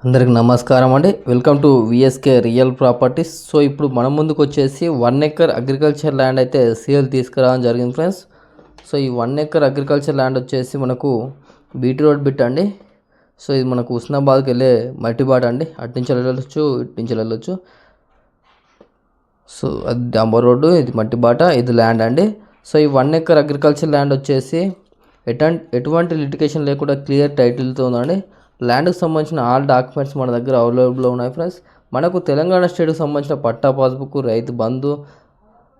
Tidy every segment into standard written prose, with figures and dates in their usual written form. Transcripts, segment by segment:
అందరికి నమస్కారం అండి. Welcome to VSK real properties. So ఇప్పుడు మన ముందుకు వచ్చేసి 1 ఎకర్ అగ్రికల్చర్ ల్యాండ్ అయితే సేల్ తీసుకురావడం జరిగింది ఫ్రెండ్స్. సో ఈ 1 ఎకర్ అగ్రికల్చర్ ల్యాండ్ వచ్చేసి మనకు బీటీ రోడ్ బిట్ అండి. సో ఇది మనకు హుస్నాబాద్కి వెళ్ళే మట్టిబాట అండి. అటు నుంచి వెళ్ళొచ్చు, ఇటు నుంచి వెళ్ళొచ్చు. సో అది డాంబర్ రోడ్డు, ఇది మట్టిబాట, ఇది ల్యాండ్ అండి. సో ఈ 1 ఎకర్ అగ్రికల్చర్ ల్యాండ్ వచ్చేసి ఎటువంటి లిటికేషన్ లేకుండా క్లియర్ టైటిల్తో ఉందండి. ల్యాండ్కి సంబంధించిన ఆల్ డాక్యుమెంట్స్ మన దగ్గర అవైలబుల్లో ఉన్నాయి ఫ్రెండ్స్. మనకు తెలంగాణ స్టేట్కి సంబంధించిన పట్టా పాస్బుక్, రైతు బంధు,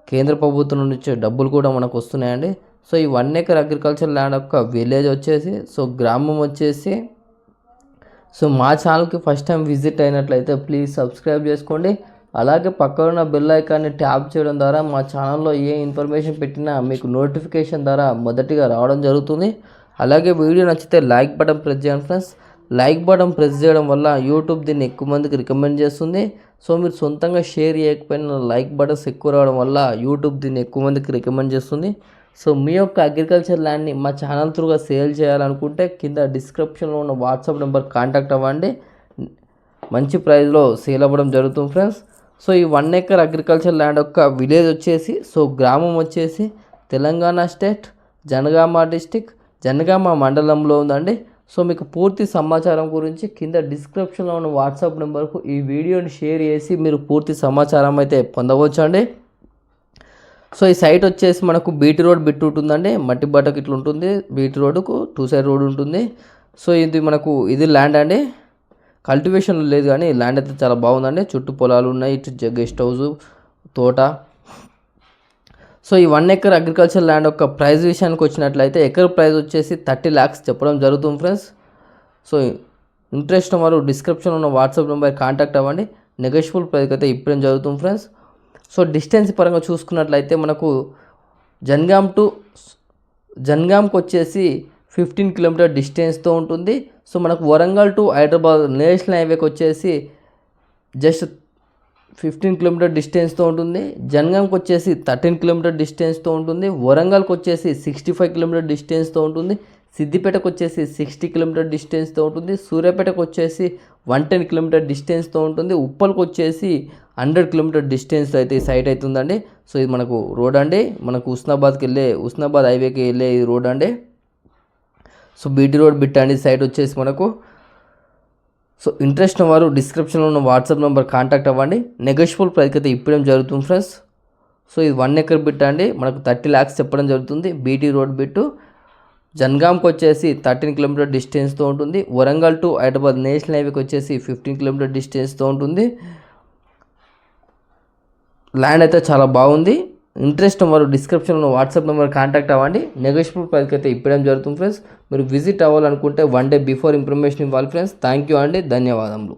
కేంద్ర ప్రభుత్వం నుంచి వచ్చే డబ్బులు కూడా మనకు వస్తున్నాయండి. సో ఈ 1 ఎకర్ అగ్రికల్చర్ ల్యాండ్ యొక్క విలేజ్ వచ్చేసి, సో గ్రామం వచ్చేసి, సో మా ఛానల్కి ఫస్ట్ టైం విజిట్ అయినట్లయితే ప్లీజ్ సబ్స్క్రైబ్ చేసుకోండి. అలాగే పక్కన ఉన్న బెల్ ఐకాన్ని ట్యాప్ చేయడం ద్వారా మా ఛానల్లో ఏ ఇన్ఫర్మేషన్ పెట్టినా మీకు నోటిఫికేషన్ ద్వారా మొదటిగా రావడం జరుగుతుంది. అలాగే వీడియో నచ్చితే లైక్ బటన్ ప్రెస్ చేయండి ఫ్రెండ్స్. లైక్ బటన్ ప్రెస్ చేయడం వల్ల యూట్యూబ్ దీన్ని ఎక్కువ మందికి రికమెండ్ చేస్తుంది. సో మీరు సొంతంగా షేర్ చేయకపోయినా లైక్ బటన్స్ ఎక్కువ రావడం వల్ల యూట్యూబ్ దీన్ని ఎక్కువ మందికి రికమెండ్ చేస్తుంది. సో మీ యొక్క అగ్రికల్చర్ ల్యాండ్ని మా ఛానల్ త్రూగా సేల్ చేయాలనుకుంటే కింద డిస్క్రిప్షన్లో ఉన్న వాట్సాప్ నెంబర్ కాంటాక్ట్ అవ్వండి. మంచి ప్రైస్లో సేల్ అవ్వడం జరుగుతుంది ఫ్రెండ్స్. సో ఈ 1 ఎకర్ అగ్రికల్చర్ ల్యాండ్ యొక్క విలేజ్ వచ్చేసి, సో గ్రామం వచ్చేసి తెలంగాణ స్టేట్ జనగామ డిస్టిక్ జనగామ మండలంలో ఉందండి. సో మీకు పూర్తి సమాచారం గురించి కింద డిస్క్రిప్షన్లో ఉన్న వాట్సాప్ నెంబర్కు ఈ వీడియోని షేర్ చేసి మీరు పూర్తి సమాచారం అయితే పొందవచ్చు అండి. సో ఈ సైట్ వచ్చేసి మనకు బీటీ రోడ్ బిట్ ఉంటుందండి. మట్టి బట్టకు ఇట్లా ఉంటుంది. బీటీ రోడ్డుకు 2 సైడ్ రోడ్ ఉంటుంది. సో ఇది ల్యాండ్ అండి. కల్టివేషన్ లేదు కానీ ల్యాండ్ అయితే చాలా బాగుందండి. చుట్టూ పొలాలు ఉన్నాయి, ఇటు గెస్ట్ హౌస్, తోట. సో ఈ 1 ఎకర్ అగ్రికల్చర్ ల్యాండ్ యొక్క ప్రైస్ విషయానికి వచ్చినట్లయితే ఎకర్ ప్రైస్ వచ్చేసి 30 lakhs చెప్పడం జరుగుతుంది ఫ్రెండ్స్. సో ఇంట్రెస్ట్ వారు డిస్క్రిప్షన్లో ఉన్న వాట్సాప్ నెంబర్ కాంటాక్ట్ అవ్వండి. నెగోషియబుల్ ప్రైస్ అయితే ఇప్పడం జరుగుతుంది ఫ్రెండ్స్. సో డిస్టెన్స్ పరంగా చూసుకున్నట్లయితే మనకు జన్గాంకి వచ్చేసి 15 కిలోమీటర్ డిస్టెన్స్తో ఉంటుంది. సో మనకు వరంగల్ టు హైదరాబాద్ నేషనల్ హైవేకి వచ్చేసి జస్ట్ 15 కిలోమీటర్ డిస్టెన్స్తో ఉంటుంది. జనగాంకి వచ్చేసి 13 కిలోమీటర్ డిస్టెన్స్తో ఉంటుంది. వరంగల్కి వచ్చేసి 65 కిలోమీటర్ డిస్టెన్స్తో ఉంటుంది. సిద్దిపేటకు వచ్చేసి 60 కిలోమీటర్ డిస్టెన్స్తో ఉంటుంది. సూర్యాపేటకు వచ్చేసి 110 కిలోమీటర్ డిస్టెన్స్తో ఉంటుంది. ఉప్పల్కి వచ్చేసి 100 కిలోమీటర్ డిస్టెన్స్ అయితే ఈ సైట్ అవుతుందండి. సో ఇది మనకు రోడ్ అండి. మనకు హుస్నాబాద్ హైవేకి వెళ్ళే ఈ రోడ్ అండి. సో బీటీ రోడ్ బిట్ అండి సైట్ వచ్చేసి మనకు. సో ఇంట్రెస్ట్ వారు డిస్క్రిప్షన్లో ఉన్న వాట్సాప్ నెంబర్ కాంటాక్ట్ అవ్వండి. నెగోషియబుల్ ప్రైస్కి అయితే ఇప్పడం జరుగుతుంది ఫ్రెండ్స్. సో ఇది 1 ఎకర్ బిట్ అండి. మనకు 30 lakhs చెప్పడం జరుగుతుంది. బీటీ రోడ్ బిట్టు జనగాంకి వచ్చేసి 13 కిలోమీటర్ డిస్టెన్స్తో ఉంటుంది. వరంగల్ టు హైదరాబాద్ నేషనల్ హైవేకి వచ్చేసి 15 కిలోమీటర్ డిస్టెన్స్తో ఉంటుంది. ల్యాండ్ అయితే చాలా బాగుంది. ఇంట్రెస్ట్ వారు డిస్క్రిప్షన్లో వాట్సాప్ నెంబర్ కాంటాక్ట్ అవ్వండి. నెగోషియబుల్ ప్రైస్కి అయితే ఇప్పడం జరుగుతుంది ఫ్రెండ్స్. మీరు విజిట్ అవ్వాలనుకుంటే 1 day బిఫోర్ ఇన్ఫర్మేషన్ ఇవ్వాలి ఫ్రెండ్స్. థ్యాంక్ యూ అండి. ధన్యవాదములు.